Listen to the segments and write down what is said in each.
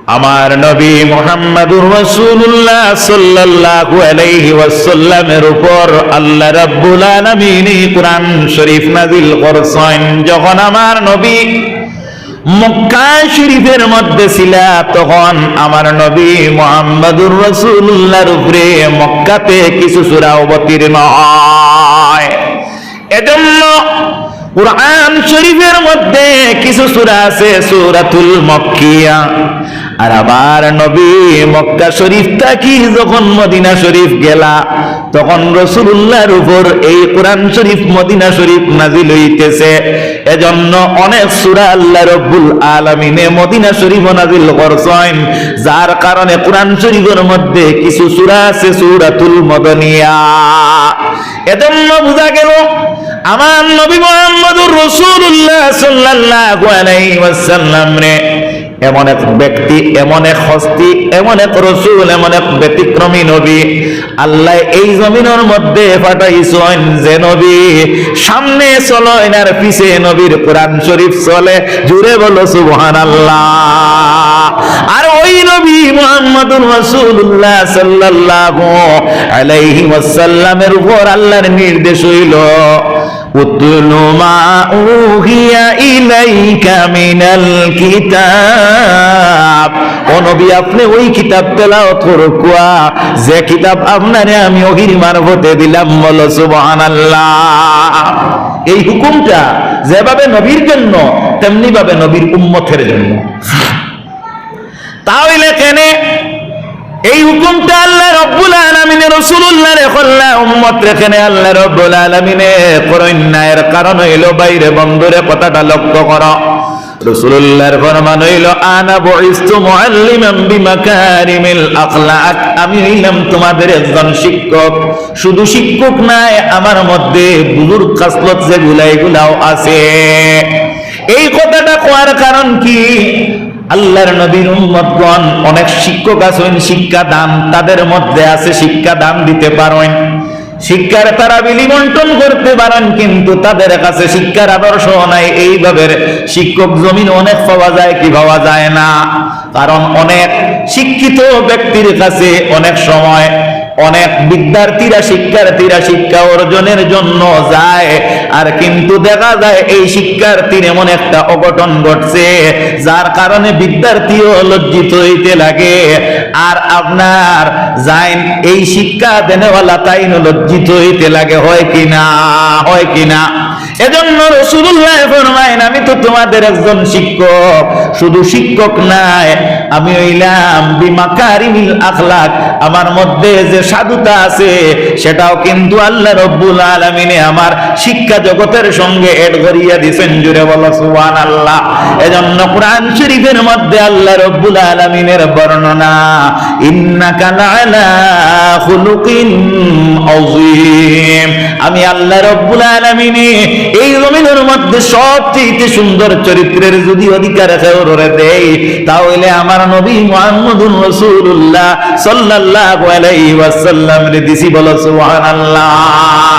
আমার নবী মুহাম্মদুর রাসূলুল্লাহ সাল্লাল্লাহু আলাইহি ওয়াসাল্লামের উপর আল্লাহ রাব্বুল আলামিন কুরআন শরীফ নাযিল করেছেন। যখন আমার নবী মক্কা শরীফের মধ্যে ছিল, তখন আমার নবী মুহাম্মদুর রাসূলুল্লাহর উপরে মক্কাতে কিছু সূরা অবতীর্ণ হয়। এজন্য কুরআন শরীফের মধ্যে কিছু সূরা আছে সূরাতুল মক্কিয়া। আর আবার নবী মক্কা শরীফ থাকি যখন মদিনা শরীফ গেলা, তখন রাসূলুল্লাহর উপর এই কোরআন শরীফ মদিনা শরীফ নাযিল হইতেছে। এজন্য অনেক সূরা আল্লাহ রাব্বুল আলামিনে মদিনা শরীফ নাযিল করছেন, যার কারণে কোরআন শরীফের মধ্যে কিছু সূরা আছে সূরাতুল মদনিয়া। এজন্য বোঝা গেল আমার নবী মুহাম্মদুর রাসূলুল্লাহ সাল্লাল্লাহু আলাইহি ওয়াসাল্লাম রে এমন এক ব্যক্তি, এমন এক হস্তি, এমন এক রসুল, এমন এক ব্যতিক্রমী নবী আল্লাহ এই জমিনের মধ্যে পাঠাইছেন, যে নবী সামনে চলেন আর পিছে নবীর কোরআন শরীফ চলে। জুড়ে বলো সুবহানাল্লাহ। আর ওই নবী মুহাম্মদুর রাসূলুল্লাহ সাল্লাল্লাহু আলাইহি ওয়াসাল্লামের উপর আল্লাহর নির্দেশ হইল, উতলু মা উহিয়া ইলাইকা মিনাল কিতাব। ও নবী, আপনি ওই কিতাব তেলাওয়াত করুয়া যে কিতাব আপনারে আমি ওহীর মারফতে দিলাম। বলো সুবহানাল্লাহ। এই হুকুমটা যেভাবে নবীর জন্য তেমনি ভাবে নবীর উম্মতের জন্য। তাহলে কেন এই হুকুমটা আল্লাহ রাব্বুল আলামিনের রাসূলুল্লাহর কল্লা উম্মত রেখেনে আল্লাহ রাব্বুল আলামিনে করন্যায়ের কারণ হইল, বাইরে বন্ধুরে কথাটা লক্ষ্য করো। রাসূলুল্লাহর ফরমান হইল, আনা বুইস্তু মুআল্লিমান বিমাকারিমিল আখলাক। আমি হইলাম তোমাদের একজন শিক্ষক। শুধু শিক্ষক নাই, আমার মধ্যে বুজুর্গ খাসলত যেগুলা এগুলাও আছে। এই কথাটা কোয়ার কারণ কি? আল্লাহর নবীর উম্মতগণ অনেক শিক্ষক আছেন, শিক্ষা দান তাদের মধ্যে আছে, শিক্ষা দান দিতে পারেন, শিক্ষার তারা বিলি বন্টন করতে পারেন, কিন্তু তাদের কাছে শিক্ষার আদর্শ নাই। এইভাবে শিক্ষক জমিন অনেক পাওয়া যায় কি পাওয়া যায় না? কারণ অনেক শিক্ষিত ব্যক্তির কাছে অনেক সময় অনেক বিদ্যার্থীরা শিক্ষার্থীরা শিক্ষা অর্জনের জন্য যায়, আর কিন্তু দেখা যায় এই শিক্ষার্থীর এমন একটা অঘটন ঘটছে যার কারণে বিদ্যার্থীও লজ্জিত হইতে লাগে, আর আপনার যাইন এই শিক্ষা দেনেওয়ালা তাইন লজ্জিত হইতে লাগে। হয় কিনা? হয় কিনা? এজন্য রাসূলুল্লাহ ফরমায়েন, আমি তো তোমাদের একজন শিক্ষক। শুধু শিক্ষক নাই, আমি হইলাম বিমাকারিমিল আখলাক। আমার মধ্যে যে সাধুতা আছে সেটাও কিন্তু আল্লাহ রাব্বুল আলামিনে আমার শিক্ষা জগতের সঙ্গে এড করিয়া দিবেন। জুড়ে বলো সুবহানাল্লাহ। এজন্য কোরআন শরীফের মধ্যে আল্লাহ রাব্বুল আলামিনের বর্ণনা, ইন্নাকা লাআলা খুলুকিন আযীম। আমি আল্লাহ রাব্বুল আলামিনে এই জমিনের মধ্যে সবচেয়ে সুন্দর চরিত্রের যদি অধিকার খেয়ে দেই, তাহলে আমার নবী মুহাম্মদুর রাসূলুল্লাহ সাল্লাল্লাহু আলাইহি ওয়াসাল্লাম রে দিছি। বলো সুবহানাল্লাহ।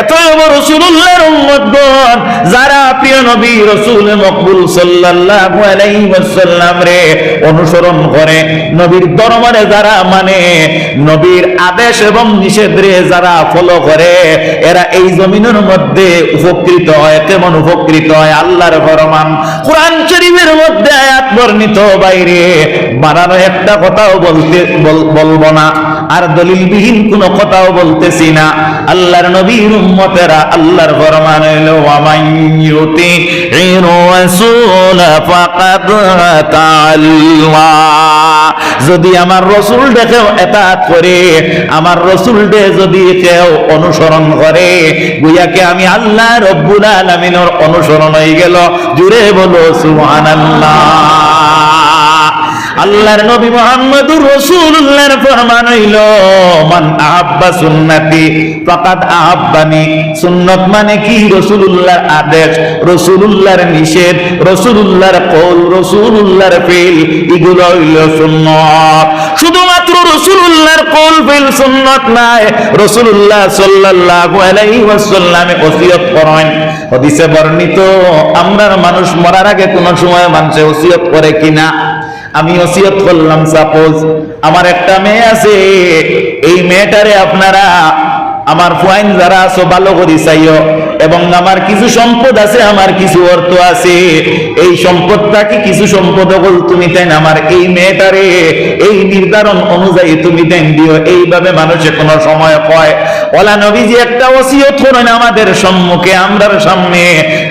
এতএব রাসূলুল্লাহর উম্মতগণ যারা প্রিয় নবী রাসূল মকবুল সাল্লাল্লাহু আলাইহি ওয়াসাল্লাম রে অনুসরণ করে, নবীর দরবারে যারা মানে, নবীর আদেশ এবং নিষেধ রে যারা ফলো করে, এরা এই জমিনের মধ্যে উপকৃত হয়। কেমন উপকৃত হয়? আল্লাহর ফরমান কোরআন শরীফের মধ্যে আয়াত বর্ণিত, বাইরে বানানো একটা কথাও বলবো না, আর দলিলবিহীন কোনো কথাও বলতেছি না। আল্লাহর নবীর উম্মতেরা আল্লাহর ফরমান হইল, ওয়া মান ইউতিইর রাসূল ফাকাদ আতাল্লাহ। যদি আমার রাসূল দেখেও ইতাআত করে, আমার রাসূল দে যদি কেউ অনুসরণ করে, গুয়াকে আমি আল্লাহ রাব্বুল আলামিনের অনুসরণ হয়ে গেল। জুড়ে বলো সুবহানাল্লাহ। আল্লাহর নবী মুহাম্মদুর রাসূলুল্লাহর ফরমান হইল, মান আহাব্বা সুন্নতি ফাকাদ আহাব্বানি। সুন্নাত মানে কি? রাসূলুল্লাহর আদেশ, রাসূলুল্লাহর নিষেধ, রাসূলুল্লাহর কওল, রাসূলুল্লাহর ফিল, এগুলো হইল সুন্নাত। শুধুমাত্র রাসূলুল্লাহর কওল ফিল সুন্নাত নাই, রাসূলুল্লাহ সাল্লাল্লাহু আলাইহি ওয়াসাল্লাম ওসিয়ত করেন। হাদিসে বর্ণিত, আমরার মানুষ মরার আগে কোন সময় মানুষে ওসিয়ত করে কিনা? আমি ওসিয়ত করলাম, সাপোজ আমার একটা মেয়ে আছে, এই মেয়েটারে আপনারা আমার ফুয়াইন যারা আছো ভালো করে চাইও, এবং আমার কিছু সম্পদ আছে, আমার কিছু অর্থ আছে, এই সম্পদটাকে কিছু সম্পদ বল তুমি দেন আমার এই মেয়েটারে এই নির্ধারণ অনুযায়ী তুমি দেন দিও। এইভাবে মানুষে কোন সময় কয়। ওলা নবীজি একটা ওসিয়ত করেন আমাদের সম্মুখে, আমরার সামনে।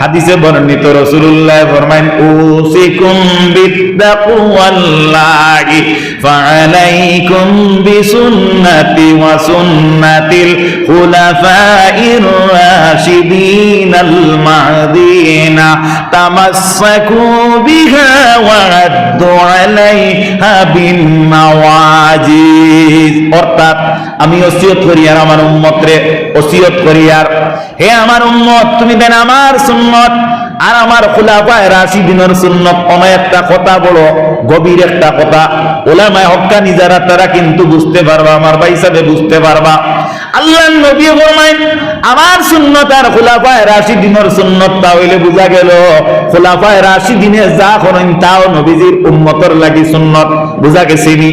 হাদিসে বর্ণিত রাসূলুল্লাহ ফরমায়েন, উসিকুম বিত্তাকওয়াল্লাহি ফাআলাইকুম বিসুন্নতি ওয়া সুন্নাতিল খুলাফাইর রাশিদিনাল মাহদিনা তামাসসাকু বিহা ওয়া আদ্দু আলাইহা বিন নাওয়াজিজ। অর্থাৎ আমি ওসিয়ত করি আর আমার উম্মতরে ওসিয়ত করি, আর হে আমার উম্মত তুমি দেন আমার সুন্নত আর আমার খুলাফায়ে রাশিদিনের সুন্নত। অনেক একটা কথা বড় গভীর একটা কথা, উলামায়ে হক্কানি যারা তারা কিন্তু বুঝতে পারবা, আমার ভাই সাহেব বুঝতে পারবা। আল্লাহর নবী ফরমায়েন আমার সুন্নত আর খুলাফায়ে রাশিদিনের সুন্নত। তাহলে বুঝা গেল খুলাফায়ে রাশিদিনে যা করেন তাও নবীজির উম্মতের লাগি সুন্নত। বুঝা গেছে নি?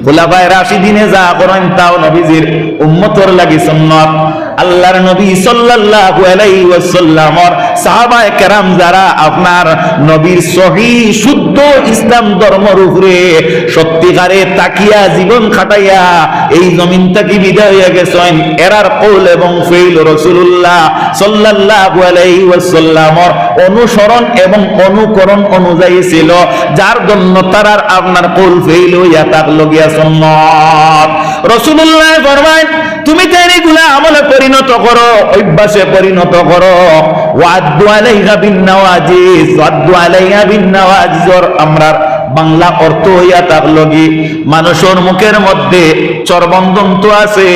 খুলাফায়ে রাশিদিনে যা করেন তাও নবীজির উম্মতের লাগি সুন্নত। আল্লাহর নবী সাল্লাল্লাহু আলাইহি ওয়াসাল্লামর সাহাবায়ে কেরাম যারা আপনার নবীর সহিহ শুদ্ধ ইসলাম ধর্মের উপরে সত্যিকারে তাকিয়া জীবন খাটাইয়া এই জমিন থেকে বিদায় হয়ে গেছেন, এরার কওল এবং ফিল রাসূলুল্লাহ সাল্লাল্লাহু আলাইহি ওয়াসাল্লামর অনুসরণ এবং অনুকরণ অনুযায়ী ছিল, যার জন্য তারার আপনার কওল ফিল হইয়া থাকলো গিয়া সুন্নাত। রাসূলুল্লাহ ফরমায় তুমি তার এগুলা আমলে পরিণত করো, অভ্যাসে পরিণত করো। ওয়াদ্দু আলাইহা বিন নাওয়াজিজ, ওয়াদ্দু আলাইহা বিন নাওয়াজিজ। আমরা বাংলা অর্থ হইয়া থাকলো কি মানুষের মুখের মধ্যে চরবন্ধন তো আছে,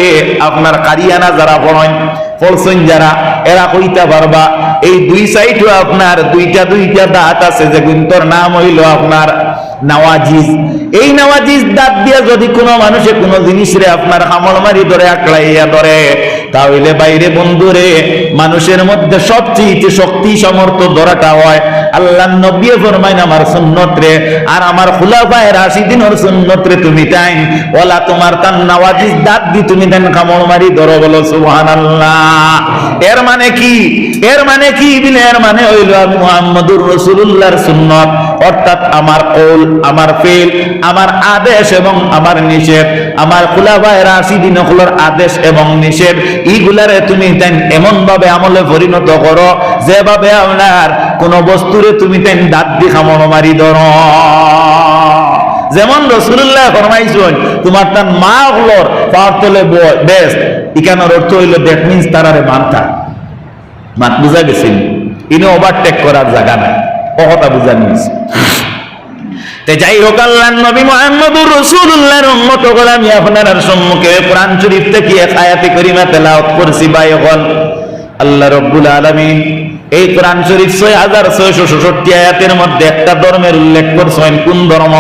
আপনার কারিয়ানা যারা পড়েন পড়ছেন যারা এরা কইতে পারবা এই দুই সাইডও আপনার দুইটা দুইটা দাঁত আছে, যে গুন্তর নাম হইল আপনার নাওয়াজিজ। এই নাওয়াজিজ দাঁত দিয়া যদি কোনো মানুষে কোনো জিনিসরে আপনার হামল মারি ধরে আকড়াইয়া ধরে, তাহলে বাইরে বন্ধুরে মানুষের মধ্যে সবচেয়ে শক্তি সামর্থ্য ধরাটা হয় আল্লাহর নবী ফরমায়েন আমার সুন্নত রে আর আমার খুলাফায়ে রাশিদিনের সুন্নত রে তুমি তাই ওলা তোমার তান নাওয়াজিজ দাঁত দি তুমি দেন কামড় মারি ধরো, বলো সুবহানাল্লাহ। এর মানে কি? এর মানে কি বিলে এর মানে হইল আমি মুহাম্মদুর রাসূলুল্লাহর সুন্নত, অর্থাৎ আমার কওল, আমার ফিল, আমার আদেশ এবং আমার নিষেধ, আমার খুলাফায়ে রাশিদিনের আদেশ এবং নিষেধ, এইগুলারে তুমি দেন এমন ভাবে আমলে পরিণত করো যেভাবে আপনার কোন বস্তুরে তুমি দেন দাঁত দি কামড় মারি ধরো। যেমন রাসূলুল্লাহ ফরমাইছেন তোমার তার মা হলোর পাওয়ার তলে বেশ, এখানের অর্থ হইল দ্যাট মিন্স তারারে মানতা মাত। বুঝা গেছেন? ইনি ওভারটেক করার জায়গা নাই, কথা বুঝা নিয়েছে। যাই হোক আল্লাহর নবী মুহাম্মদুর রাসূলুল্লাহর উম্মত হলে আমি আপনার সম্মুখে কোরআন শরীফ থেকে এক আয়াতে কারিমা তেলাওয়াত করছি। ভাইগণ আল্লাহ রাব্বুল আলামিন এই কোরআন শরীফ 6666 আয়াতের মধ্যে একটা ধর্মের উল্লেখ করছেন। কোন ধর্ম?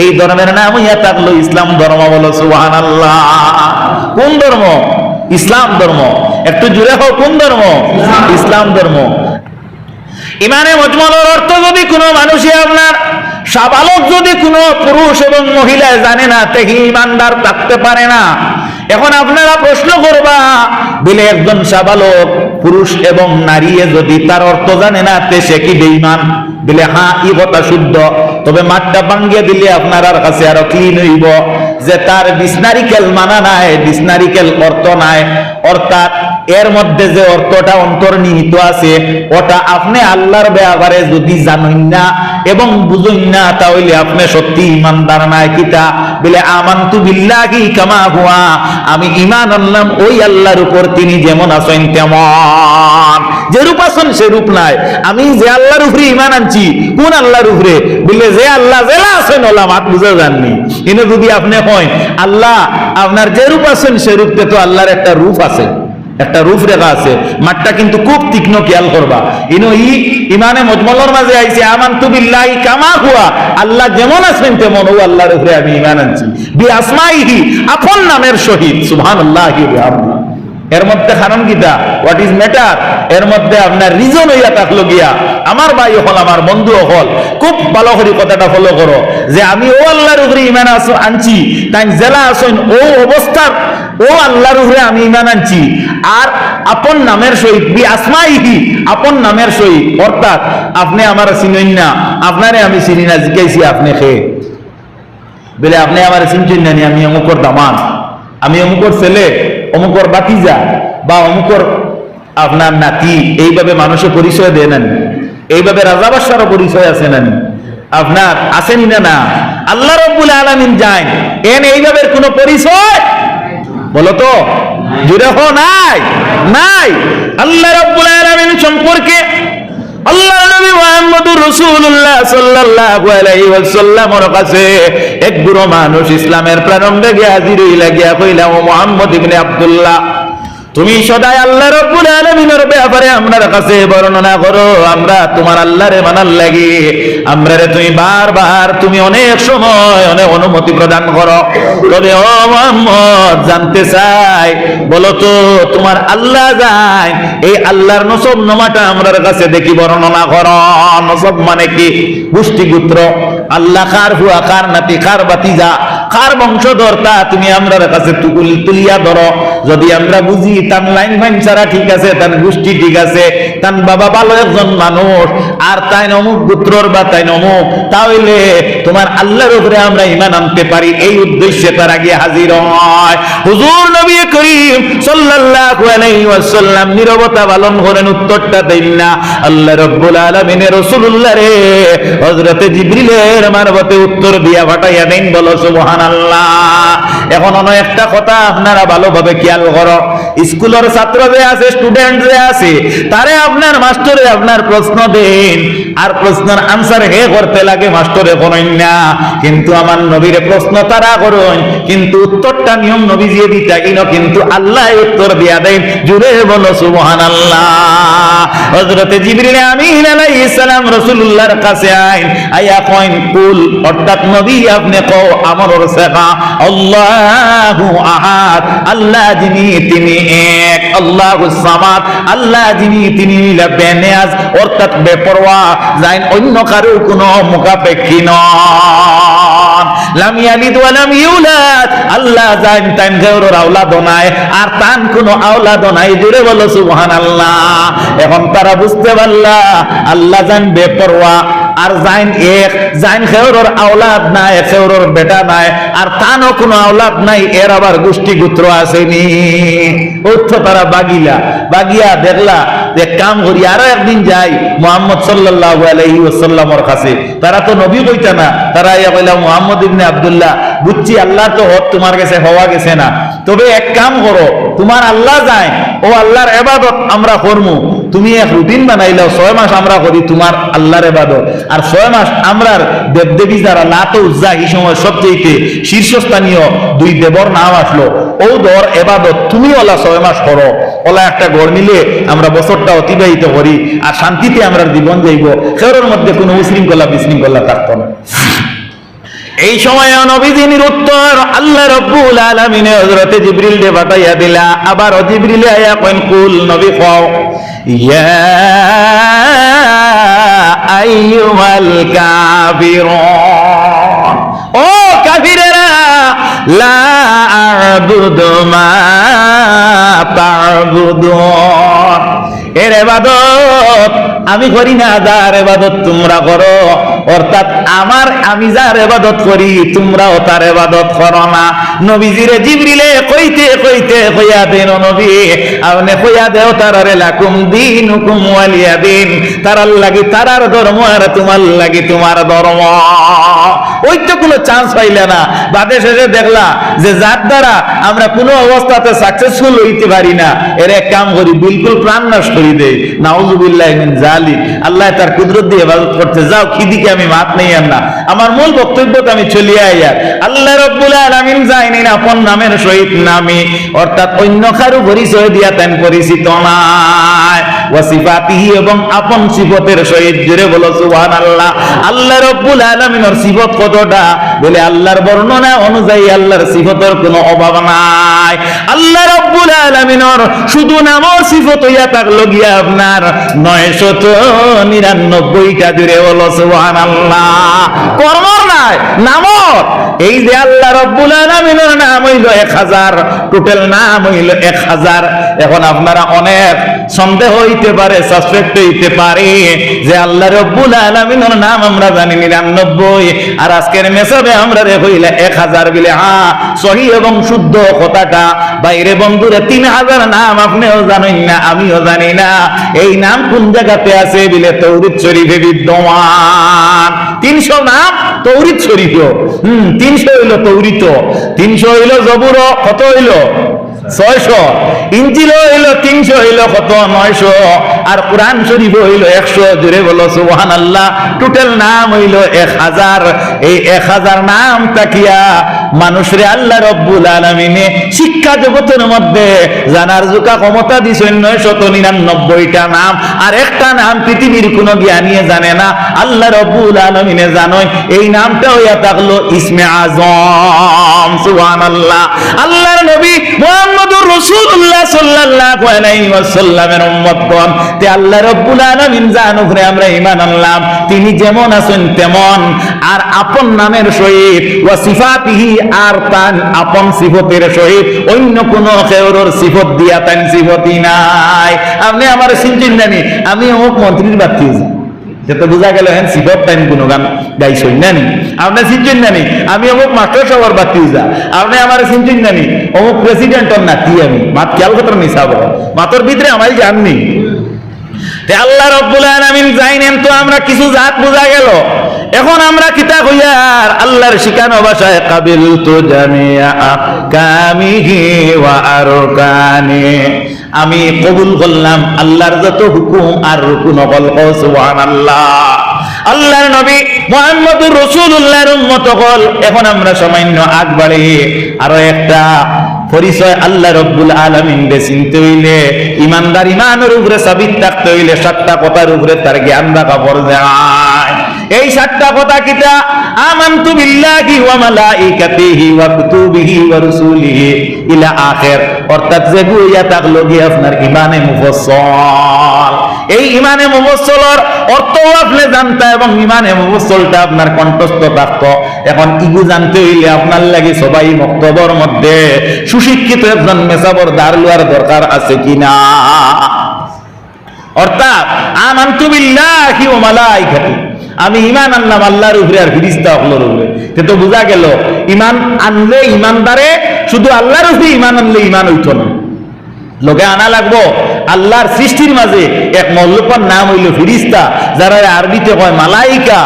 এই ধর্মের নাম হইয়া থাকলো ইসলাম ধর্ম। বলো সুবহানাল্লাহ। কোন ধর্ম? ইসলাম ধর্ম। একটু জুড়ে হোক, কোন ধর্ম? ইসলাম ধর্ম। ইমানে মজমুলের অর্থ যদি কোনো মানুষই আপনার সাবালক যদি কোনো পুরুষ এবং মহিলা জানে না তে ইমানদার থাকতে পারে না। এখন আপনারা প্রশ্ন করবা বলে একজন সাবালক পুরুষ এবং নারী যদি তার অর্থ জানে না তে সে কি বেঈমান? বলে হ্যাঁ, এই কথা শুদ্ধ। তবে মাঠটা ভাঙ্গিয়ে দিলে আপনার কাছে আরো ক্লিন হইব যে তার ডিকশনারিক্যাল মানা নাই, ডিকশনারিক্যাল অর্থ নাই। অর্থাৎ এর মধ্যে যে অর্থটা অন্তর্নিহিত আছে ওটা আপনি আল্লাহর ব্যাপারে যদি জানেন না এবং বুঝেন না তাহলে আপনি সত্যি ইমানদার নাই। কিতা বলে আমানতু বিল্লাহি কামা হুয়া, আমি ঈমান আনলাম ওই আল্লাহর উপর তিনি যেমন আছেন তেমন। যে রূপ আছেন সে রূপ নাই। আমি যে আল্লাহর উপরে ঈমান আনছি, কোন আল্লাহর উপরে? বলে যে আল্লাহ জেলা আছেন ওলা মাত বুঝে জাননি। কিন্তু যদি আপনি কয় আল্লাহ আপনার যে রূপ আছেন সে রূপতে তো আল্লাহর একটা রূপ আছে, একটা রূপ রেখা আছে। মাঠটা কিন্তু খুব তীক্ষ্ণ খেয়াল করবা। ইমানে মজমুলের মাঝে আইছে আমানতু বিল্লাহি কামা হুয়া, আল্লাহ যেমন আছেন তেমন ও আল্লাহর উপরে আমি ঈমান আনছি। বি আসমাইহি, আপন নামের সহিত। সুবহানাল্লাহি ওয়া বিহামদিহি। এর মধ্যে কারণ কিটা, হোয়াট ইজ ম্যাটার, এর মধ্যে আপনার রিজন হইয়া থাকলো গিয়া আমার ভাই হল, আমার বন্ধু হল, খুব ভালো করে কথাটা ফলো করো যে আমি ও আল্লাহর উপরে ইমান আনছি, তাই জেলা আসেন ও অবস্থার ও আল্লাহর উপরে আমি ইমান আনছি, আর আপন নামের সহিত বি আসমাইহি, আপন নামের সহিত, অর্থাৎ আপনি আমার চিনেন না, আপনারে আমি চিনি না, জিজ্ঞাসি আপনি খেয়ে বলে আপনি আমার চিনছেন না, আমি অমুকর দামান, আমি অমুকর ছেলে, অমুকর বাতিজা বা অমুকর আপনার নাতি, এইভাবে মানুষের পরিচয় দেয় না, এইভাবে রাজা বাদশারও পরিচয় আছে না, আপনার আসেনি না? না, আল্লাহ রাব্বুল আলামিন জানেন এন এইভাবে কোনো পরিচয় বলো তো জুড়ে হো নাই, নাই। আল্লাহ রাব্বুল আলামিন সম্পর্কে আল্লাহ নবী মুহাম্মদুর রাসূলুল্লাহ সাল্লাল্লাহু আলাইহি ওয়াসাল্লামের কাছে এক বুড়ো মানুষ ইসলামের প্রারম্ভে গিয়ে হাজির হইলা, গিয়া কইলা, ও মুহাম্মদ ইবনে আব্দুল্লাহ, তুমি সদাই আল্লাহ রাব্বুল আলামিনের ব্যাপারে আমরার কাছে বর্ণনা করো, আমরা তোমার আল্লাহরে মানার লাগি, আমরারে তুমি বারবার তুমি অনেক সময় অনেক অনুমতি প্রদান করো, তবে ও মুহাম্মদ জানতে চাই, বলো তো তোমার আল্লাহ যায়, এই আল্লাহর নসব নামাটা আমরার কাছে দেখি বর্ণনা করো। নসব মানে কি? গোষ্ঠী গোত্র, আল্লাহ কার হুয়া, কার নাতি, কার বাতিজা, কার বংশধর, তা তুমি আমরার কাছে তুলিয়া ধরো। যদি আমরা বুঝি তার লাইন ফাইন ছাড়া ঠিক আছে, তার গোষ্ঠী ঠিক আছে, তার বাবা ভালো একজন মানুষ, আর তাই অমুক গোত্রর বা তাই অমুক, তাহলে তোমার আল্লাহর উপরে আমরা ঈমান আনতে পারি, এই উদ্দেশ্যে তারা গিয়ে হাজির হয়। হুজুর নবী করিম সাল্লাল্লাহু আলাইহি ওয়াসাল্লাম নীরবতা পালন করেন, উত্তরটা দেন না। আল্লাহ রাব্বুল আলামিনের রাসূলুল্লাহ রে হযরতে জিবরিলের মারফতে উত্তর দিয়া পাঠাইয়া দেন, বলো সুবহানাল্লাহ। এখন অন্য একটা কথা আপনারা ভালোভাবে খেয়াল করো, স্কুলের ছাত্র যে আছে, স্টুডেন্ট যে আছে, তারে আপনার মাস্টারে আপনার প্রশ্ন দেন, আর প্রশ্নের আনসার হে করতে লাগে, মাস্টারে করেন না, কিন্তু আমার নবীর প্রশ্ন তারা করেন, কিন্তু উত্তরটা নিয়ম নবী দিয়ে দিতে কিনো, কিন্তু আল্লাহ উত্তর দিয়া দেন, জুড়ে বলো সুবহানাল্লাহ। হযরতে জিবরিল আমিন আলাইহিস সালাম রাসূলুল্লাহর কাছে আইয়া কইন, কুল, অর্থাৎ নবী আপনি কও আমার শেখা, আল্লাহু আহাদ, আল্লাহ যিনি তিনি এক, আল্লাহুস সামাদ, আল্লাহ যিনি তিনি বেনিয়াজ, অর্থাৎ বেপরোয়া, যাইন অন্য কারো কোনো মুখাপেক্ষী নন, লাম ইয়ালিদ ওয়া লাম ইউলাদ, আল্লাহ যাইন তান কারোর আওলাদ নাই, আর তান কোনো আওলাদ নাই, জুড়ে বলো সুবহানাল্লাহ। এখন তারা বুঝতে পারলা আল্লাহ যান বেপরোয়া, আর যাইন এক, যাইন খেউরর আওলাদ নাই, খেউরর বেটা নাই, আর তানও কোনো আওলাদ নাই, এর আবার গোষ্ঠী গোত্র আসেনি, অর্থ তারা বাগিয়া দেখলা যে কাম করি, আরো একদিন যাই মুহাম্মদ সাল্লাল্লাহু আলাইহি ওয়াসাল্লামের কাছে, তারা তো নবী কইতা না, তারা ইয়া কইলা, মুহাম্মদ ইবনে আব্দুল্লাহ, বুঝছি আল্লাহ তো হক তোমার কাছে হওয়া গেছে না, তবে এক কাম করো, তোমার আল্লাহ যায়, ও আল্লাহর ইবাদত আমরা করমু, তুমি এক রুটিন বানাইলাও, 6 মাস আমরা করি তোমার আল্লাহর ইবাদত, আর 6 মাস আমরার দেবদেবী যারা লাত ও উজ্জা, এই সময় সবচেয়ে শীর্ষস্থানীয় 2 দেবর নাম আসলো, ও দর ইবাদত তুমি ওলা 6 মাস করো, ওলা একটা গড় মিলে আমরা বছরটা অতিবাহিত করি, আর শান্তিতে আমরা জীবন যাইব, খেরোর মধ্যে কোনো উশৃঙ্খলা বিশৃঙ্খলা থাকতো না। এই সময় নবীজির উত্তর আল্লাহ রাব্বুল আলামিন হযরতে জিবরিল দে পাঠাইয়া দিলা, আবার জিবরিল আয়া কইন, কুল, নবী কও, ইয়া আইয়ুহাল কাফিরুন, ও কাফিরেরা, লা আ'বুদু মা তা'বুদুন, এর ইবাদত আমি করি না, যার ইবাদত তোমরা করো, অর্থাৎ আমি যার ইবাদত করি তোমরাও তার ইবাদত করো না। নবীজিরে জিবরিলে কইতে কইয়া দেন, নবী আপনি কইয়া দেও তারারে, লাকুম দীনুকুম ওয়ালিয়া দিন, তারার লাগি তারার ধর্ম, আর তোমার লাগি তোমার ধর্ম। ওই তো কোনো চান্স পাইলে না, বাদে শেষে দেখলা যে যার দ্বারা আমরা কোনো অবস্থাতে সাকসেসফুল হইতে পারি না, এর এক কাম করি, বিলকুল প্রাণ নাশ করি দেই, নাউযুবিল্লাহি মিন যালিক। আল্লাহ তার কুদরত দিয়ে ইবাদত করতে যাও, খিদিকে আমি মাত নেই আর না, আমার মূল বক্তব্যটা আমি চলিয়ে আইয়া, আল্লাহ রাব্বুল আলামিন যায়নি আপন নামের সহিত নামে, অর্থাৎ অন্য কারো পরিচয় দিয়া তেন পরিচিত নাই, ওয়াসিফাতিহি, এবং আপন সিফতের সহিত, জুড়ে বলো সুবহানাল্লাহ। আল্লাহ রাব্বুল আলামিনের সিফত কতটা, বলে আল্লাহর বর্ণনা অনুযায়ী আল্লাহর সিফতের কোনো অভাব নাই। আল্লাহ রাব্বুল আলামিনের শুধু নামর সিফত হইয়া থাকলো গিয়া আপনার 999টা জুড়ে বলো সুবহানাল্লাহ। কর্মর নাই, নামর। এই যে আল্লাহ রাব্বুল আলামিনের নাম হইল 1000, টোটাল নাম হইল 1000। এখন আপনারা অনেক সন্দেহ হইতে পারে, সাসপেক্ট হইতে পারে যে আল্লাহ রাব্বুল আলামিনের নাম আমরা জানি 99, আর আজকের মেসাবে আমরা রে হইলা 1000 বলে। হ্যাঁ, সহিহ এবং শুদ্ধ কথাটা বাইরে বন্ধুরে 3000 নাম আপনিও জানেন না, আমিও জানি না। এই নাম কোন জায়গাতে আছে বলে তাওরীত শরীফে বিদ্যমান। 300 নাম তাওরীত শরীফ। 300 হইল তাওরীত, 300 হইল জবুর, কত হইল 600, ইনজিল হইল 300, হইল কত 900, আর কোরআন শরীফ হইল 100। জুড়ে বলো সুবহানাল্লাহ। টোটাল নাম হইল 1000। এই 1000 নাম তাকিয়া মানুষরে আল্লাহ রাব্বুল আলামিনে শিক্ষা জগতের মধ্যে জানার জোকা ক্ষমতা দিছেন 999টা নাম, আর একটা নাম পৃথিবীর কোনো জ্ঞানীয়ে জানে না, আল্লাহ রাব্বুল আলামিনে জানেন। এই নামটা হইয়া থাকলো ইসমে আযম। সুবহানাল্লাহ। আল্লাহর নবী মুহাম্মদুর রাসূলুল্লাহ সাল্লাল্লাহু আলাইহি ওয়াসাল্লামের উম্মতগণ, তে আল্লাহ রাব্বুল আলামিন যার উপরে আমরা ঈমান আনলাম, তিনি যেমন আছেন তেমন, আর আপন নামের সহিত ওয়া সিফাতিহি, আর তার আপন সিফতের সহিত অন্য কোন খেয়রের সিফত দিয়া তান সিফতি নাই। আপনি আমার চিনছেন জানি আমি অমুক মন্ত্রীর বাতি যেটা বোঝা গেল হ্যাঁ সিফত টাইম কোনো গান গাইছই নানি। আপনি চিনছেন জানি আমি অমুক মাস্টার সবার বাতি যা। আপনি আমার চিনছেন জানি অমুক প্রেসিডেন্টর নাতি আমি। মাত খেয়াল কথা মিশাব মাতর ভিতরে আমায় জাননি। আল্লাহ রাব্বুল আলামিন জানেন, তো আমরা কিছু জাত বোঝা গেল। এখন আমরা কিতা কইয়ার আল্লাহর শিখানো ভাষায় কাবিলতু জামিআ কামিহি ওয়া আরকানি, আমি কবুল করলাম আল্লাহর যত হুকুম আর রুকুন বল। সুবহানাল্লাহ। আল্লাহর নবী মুহাম্মদুর রাসূলুল্লাহর উম্মত হল। এখন আমরা সামান্য আগ বাড়ি আরো একটা পরিচয় আল্লাহ রাব্বুল আলামিন রে চিনতে হইলে, ইমানদার ইমানের উপরে সাবিত থাকতে হইলে 7টা কথার উপরে তার জ্ঞান রাখা পড়যায়। এই 7টা কথা কিতা? আমানতু বিল্লাহি ওয়া মালাইকাতিহি ওয়া কুতুবিহি ওয়া রাসূলিহি ইলা আখির। অর্থাৎ যে গুইয়া থাকলো গিয়ে আপনার ইমানে মুফাসসাল। এই ইমানে মুফাসসালের অর্থ আপনি জানতা এবং ইমানে মুফাসসালটা আপনার কণ্ঠস্থ থাকতো। এখন ইগু জানতে হইলে আপনার লাগি সবাই মক্তবর মধ্যে সুশিক্ষিত একজন মেসাবর দাঁড়ার দরকার আছে কিনা। অর্থাৎ আমানতু বিল্লাহি ওয়া মালাইকাতিহি, আমি ঈমান আনলাম আল্লাহর উপরে আর ফেরেশতা সকলের উপরে। তো বোঝা গেল ঈমান আনলে ঈমানদারে শুধু আল্লাহর উপরে ঈমান আনলে ঈমান হইতো না, লোকে আনা লাগবো আল্লাহর সৃষ্টির মাঝে এক মৌলুকার নাম হইল ফেরেশতা, যারা আরবিতে কয় মালাইকা।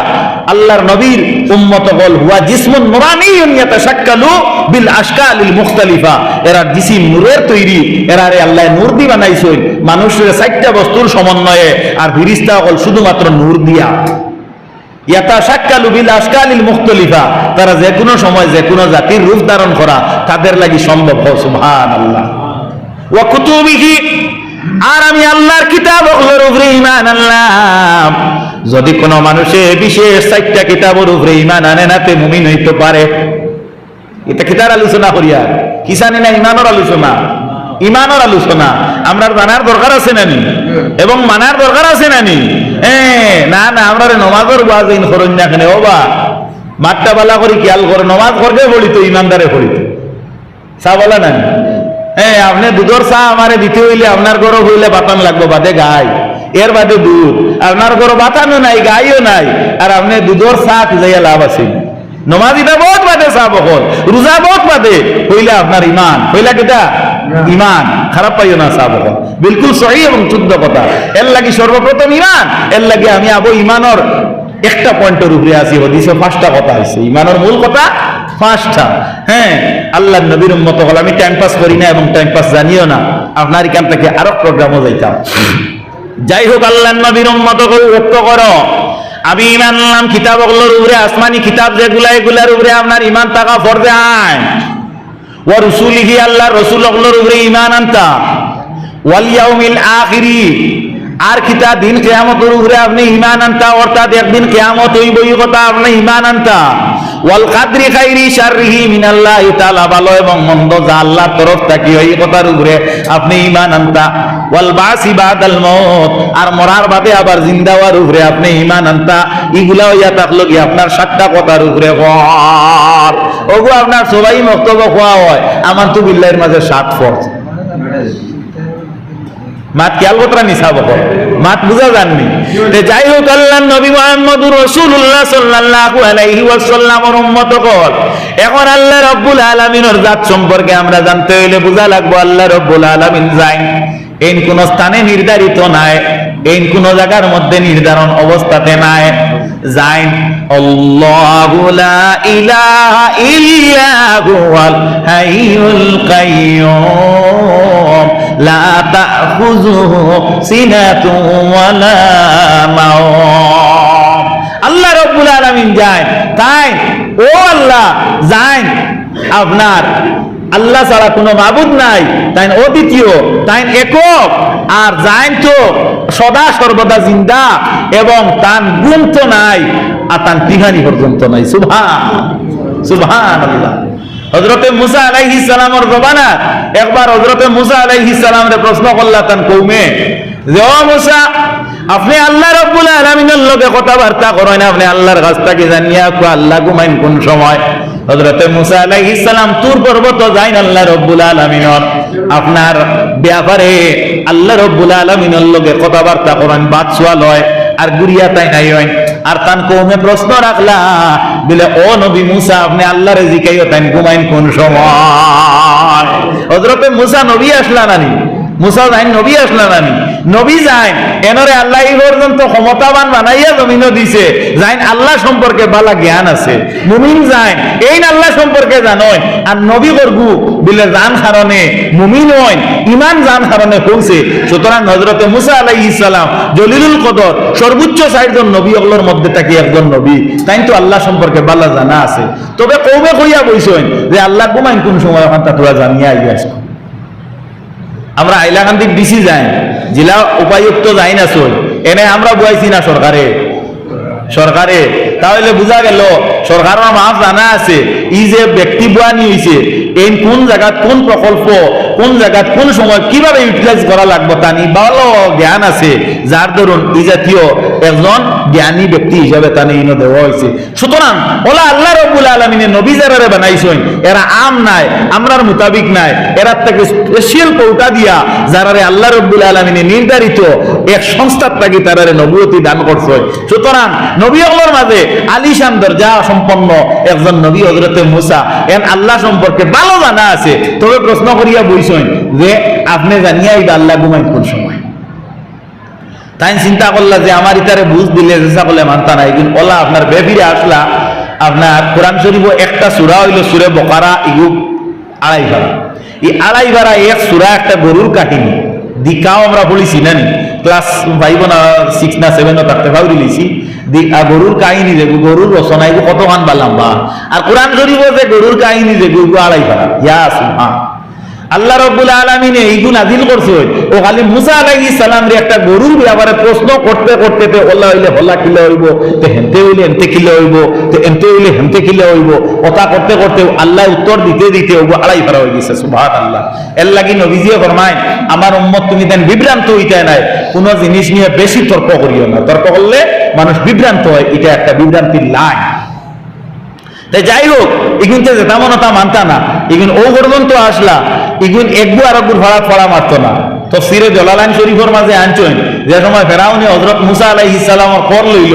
আল্লাহর নবীর উম্মত বল হুয়া জিসমুন নুরানিয়ুন ইয়াতাশাক্কালু বিল আশকালিল মুখতালিফা। এরা জিসিম নূরের তৈরি, এরারে আল্লাহ নূর দি বানাইছেন মানুষের 4টা বস্তুর সমন্বয়ে, আর ফেরেশতা হল শুধুমাত্র নূর দিয়া। ইয়াতাশাক্কালু বিল আশকালিল মুখতালিফা, তারা যে কোনো সময় যে কোনো জাতির রূপ ধারণ করা তাদের লাগি সম্ভব। সুবহানাল্লাহ। ওয়া কুতুবিহি, আর আমি আল্লাহর কিতাবগুলোর উপরে ঈমান আনলাম। যদি কোনো মানুষে বিশেষ 4টা কিতাবের উপরে ঈমান আনে না তে মুমিন হইতে পারে। এটা কিতার আলোচনা করিয়া কি জানি না, ঈমানের আলোচনা। ঈমানের আলোচনা আমরা জানার দরকার আছে নানি এবং মানার দরকার আছে নানি। না না আমরা নমাজের ওয়াজিন করুন না কেন, ও বা মাঠটা বালা করি খেয়াল করে নমাজ করবে বলি তো ঈমানদারে করি তো চা বলা না। আপনি দুধর চা আমারে দিতে হইলে আপনার গরো হইলে বাতান লাগবো, বাদে গাই, এর বাদে দুধ। আপনার গরো বাতানো নাই, গাইও নাই, আর আপনি দুধর চা খুঁজাইয়া লাভ আছে। নমাজিটা বহুত বাদে চা বকল, রোজা বহুত বাদে হইলে আপনার ইমান হইলা কেটা ইমান খারাপ পাইও না চা বকল। বিলকুল সহি এবং শুদ্ধ কথা। এর লাগি সর্বপ্রথম ইমান, এর লাগি আমি আবো ইমানর একটা পয়েন্টের উপরে আছি। হদিসে 5টা কথা আছে, ইমানের মূল কথা 5টা। আল্লাহ নবীর উম্মত হল। আমি টাইম পাস করি না এবং টাইম পাস জানিও না, আপনার এখান থেকে আরো প্রোগ্রামও যাইতাম। যাই হোক, আল্লাহ নবীর উম্মত হল লক্ষ্য করো, আমি ঈমান আনলাম কিতাবগুলোর উপরে, আসমানি কিতাব যেগুলা এগুলার উপরে আপনার ঈমান থাকা ফরজে আইন। ওয়া রাসূলিহি, আল্লাহর রাসূলগুলোর উপরে ঈমান আনতা। ওয়াল ইয়াউমিল আখিরি, আর কিতা দিন কিয়ামতের উপরে আপনি ঈমান আনতা, অর্থাৎ একদিন কিয়ামত হইব এই কথা আপনি ঈমান আনতা। ওয়াল কদরি খাইরি শাররিহি মিনাল্লাহি তাআলা, ভালো এবং মন্দ যা আল্লাহর তরফ থেকে এই কথার উপরে আপনি ঈমান আনতা। ওয়াল বাসি বাদাল মউত, আর মরার বাদে আবার জিন্দা হওয়ার উপরে আপনি ঈমান আনতা। এগুলা হইয়া থাকলো কি আপনার সাতটা কথার উপরে ঘর। ওগো আপনার সবাই বক্তব্য খোয়া হয়, আমার তো বিল্লাহির মাঝে 7 ফরজ। মাত খেয়াল কতটা নিসাব মাত বুঝা যাননি। যাই হোক, আল্লাহর নবী মুহাম্মদুর রাসূলুল্লাহ সাল্লাল্লাহু আলাইহি ওয়াসাল্লামের উম্মত কল। এখন আল্লাহ রাব্বুল আলামিনের জাত সম্পর্কে আমরা জানতে হইলে বুঝা লাগবো আল্লাহ রাব্বুল আলামিন যাই এই কোন স্থানে নির্ধারিত নাই, এই কোন জায়গার মধ্যে নির্ধারণ অবস্থাতে নাই। যাই আল্লাহু লা ইলাহা ইল্লা হুয়াল হাইয়ুল কাইয়্যুম লা তাখুযুহু সিনাতুন ওয়ালা নাওম। আল্লাহ রাব্বুল আলামিন যায় তাই ও আল্লাহ যাই আপনার আল্লাহ ছাড়া কোনো মাবুদ নাই, তাই অদ্বিতীয়, তাই একক, আর যাই তো সদা সর্বদা জিন্দা এবং তার গুণ তো নাই আর তার তিহানি পর্যন্ত নাই। সুবহানাল্লাহ। হযরতে মুসা আলাইহিস সালামের জবানা একবার হযরতে মুসা আলাইহিস সালামরে প্রশ্ন করলা তার কওমে যে ও মুসা, আপনি আল্লাহ রাব্বুল আলামিনের লগে কথাবার্তা করেন, আপনি আল্লাহর কাছ থেকে জানিয়া কো আল্লাহ ঘুমাইন কোন সময়? হযরতে মুসা আলাইহিস সালাম তুর পর্বত যাইন আল্লাহ রাব্বুল আলামিনের আপনার ব্যাপারে আল্লাহ রাব্বুল আলামিনের লগে কথাবার্তা করেন, বাদশা লয় আর গুরিয়া তাই নাই হয়। আর তান কওমে প্রশ্ন রাখলা বলে ও নবী মুসা, আপনি আল্লাহরে জিকাইও তাই ঘুমাইন কোন সময়? হযরতে মুসা নবী আসলা নানি, মুসা যাইন নবী আসলা নানি, নবী যাইন এনরে আল্লাহ এই পর্যন্ত ক্ষমতাবান বানাইয়া জমিনও দিছে, যাইন আল্লাহ সম্পর্কে বালা জ্ঞান আছে। মুমিন যাইন এই আল্লাহ সম্পর্কে জানয়, আর নবী করগু বিলে জান কারণে মুমিন হইন, ইমান জান কারণে হইছে। সুতরাং হযরতে মুসা আলাইহিস সালাম জলিলুল কদর সর্বোচ্চ 4 জন নবী ওগুলোর মধ্যে থেকে একজন নবী, তাই তো আল্লাহ সম্পর্কে বালা জানা আছে। তবে কওমে কইয়া বইছেন যে আল্লাহ ঘুমাইন কোন সময়, এখন তা তোরা জানিয়া আইয়াছ। আমরা হাইলাকান্দি ডিসি যাই, জেলা উপায়ুক্ত যাই না চল, এনে আমরা বুয়াইছি না সরকারে তাহলে বুঝা গেল সরকারের মাফ জানা আছে ই যে ব্যক্তি বুয়ানি হয়েছে এই কোন জায়গাত কোন প্রকল্প কোন জায়গাত কোন সময় কিভাবে ইউটিলাইজ করা লাগবে তা নিয়ে ভালো জ্ঞান আছে, যার ধরুন এই জাতীয় একজন জ্ঞানী ব্যক্তি হিসাবে তা নিয়ে দেওয়া হয়েছে। সুতরাং ওলা আল্লাহ রাব্বুল আলামিনের নবী যারা বানাইছেন এরা আম নাই, আমরার মোতাবিক নাই, এরা থেকে স্পেশাল কোটা দিয়া যারা আল্লাহ রাব্বুল আলামিনের নির্ধারিত এক সংস্থার থেকে তারা নবুয়তি দান করছে। সুতরাং নবী ওগুলোর মাঝে আলিশান দরজা সম্পন্ন একজন নবী হযরতে মুসা এন আল্লাহ সম্পর্কে ভালো জানা আছে। তবে প্রশ্ন করিয়া বইছেন যে আপনি জানিয়া এই আল্লাহ ঘুমাই কোন সময়? তাই চিন্তা করলা যে আমার ইতারে বুঝ দিলে চেষ্টা করলে মানতা নাই, কিন্তু ওলা আপনার বেফিরে আসলা আপনার কোরআন শরীফ একটা সূরা হইল সূরা বাকারা, ইগু 2.5 পারা। এই 2.5 পারা এক সূরা একটা গরুর কাহিনী দিকাও আমরা পড়িছি না নি, ক্লাস 5 না 6 না 7 থাকতে ভাবি লিছি গরুর কাহিনী যে গরুর রচনা এগুলো কতখান বা লম্বা, আর কোরআন শরীফ যে গরুর কাহিনী যে গরু 2.5 পারা। ইয়া সুবহান আল্লাহ রাব্বুল আলামিন এইগুলো নাযিল করছে ও খালি মুসা আলাইহিস সালাম রে একটা গরুর ব্যাপারে প্রশ্ন করতে করতে তে ওলা হইলে হলা কিলে হইব, তে হেনতে হইলে হেনতে কিলে হইব, তে এনতে হইলে হেনতে কিলে হইব, কথা করতে করতে আল্লাহ উত্তর দিতে দিতে ও 2.5 পারা হয়ে গেছে। সুবহানাল্লাহ। এর লাগি নবীজিও ফরমায় আমার উম্মত তুমি দেন বিভ্রান্ত হইতে নাই, কোন জিনিস নিয়ে বেশি তর্ক করিও না, তর্ক করলে মানুষ বিভ্রান্ত হয়, এটা একটা বিভ্রান্তির লাইন। যাই হোক এগুনতে যেমন তা মানতা না, এগুন ও পর্যন্ত আসলা এগুন একবু আর একবুর ফড়া মারতো না। তাফসীরে জালালাইন শরীফের মাঝে আনছেন যে সময় ফেরাউনে হযরত মুসা আলাইহিস সালামের কর লইল,